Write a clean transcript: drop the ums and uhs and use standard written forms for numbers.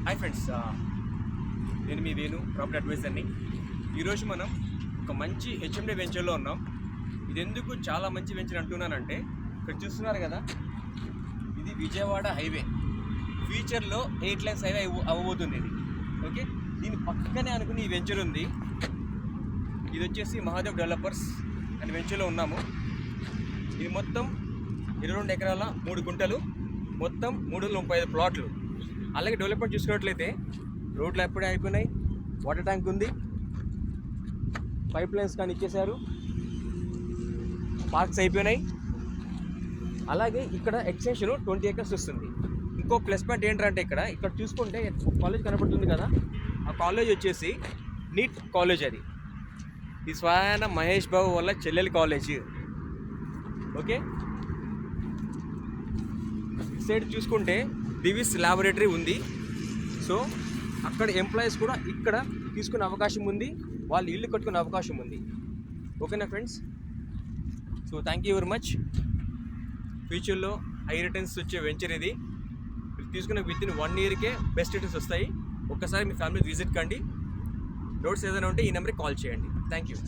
Hi friends, నేను మీ Venu property అడ్వైజర్ని. ఈరోజు మనం ఒక మంచి హెచ్ఎండి వెంచర్లో ఉన్నాం. ఇది ఎందుకు చాలా మంచి వెంచర్ అంటున్నానంటే, ఇక్కడ చూస్తున్నారు కదా, ఇది విజయవాడ హైవే. ఫ్యూచర్లో 8 లైన్స్ హైవే అవ్వబోతుంది ఇది. ఓకే, దీని పక్కనే అనుకుని ఈ వెంచర్ ఉంది. ఇది వచ్చేసి మహాదేవ్ డెవలపర్స్ అనే వెంచర్లో ఉన్నాము. ఇది మొత్తం 22 ఎకరాల 3 గుంటలు, మొత్తం 335 ప్లాట్లు. అలాగే డెవలప్మెంట్ చూసుకున్నట్లయితే రోడ్లు ఎప్పుడే అయిపోయినాయి, వాటర్ ట్యాంక్ ఉంది, పైప్ లైన్స్ కానీ ఇచ్చేసారు, పార్క్స్ అయిపోయినాయి. అలాగే ఇక్కడ ఎక్స్టెన్షన్ 20 acres వస్తుంది. ఇంకో ప్లస్ పాయింట్ ఏంటంటే ఇక్కడ చూసుకుంటే కాలేజ్ కనపడుతుంది కదా, ఆ కాలేజ్ వచ్చేసి నీట్ కాలేజ్. అది ఈ స్వయాన మహేష్ బాబు వల్ల చెల్లెలి కాలేజ్. ఓకే, సైడ్ చూసుకుంటే దివిస్ ల్యాబొరేటరీ ఉంది. సో అక్కడ ఎంప్లాయీస్ కూడా ఇక్కడ తీసుకునే అవకాశం ఉంది, వాళ్ళు ఇల్లు కట్టుకునే అవకాశం ఉంది. ఓకేనా friends? So thank you very much. ఫ్యూచర్లో హై రిటర్న్స్ వచ్చే వెంచర్ ఇది. మీరు తీసుకున్న విత్ ఇన్ 1 yearకే బెస్ట్ రిటర్న్స్ వస్తాయి. ఒక్కసారి మీ ఫ్యామిలీ విజిట్ కండి. డౌట్స్ ఏదైనా ఉంటే ఈ నెంబర్కి కాల్ చేయండి. Thank you.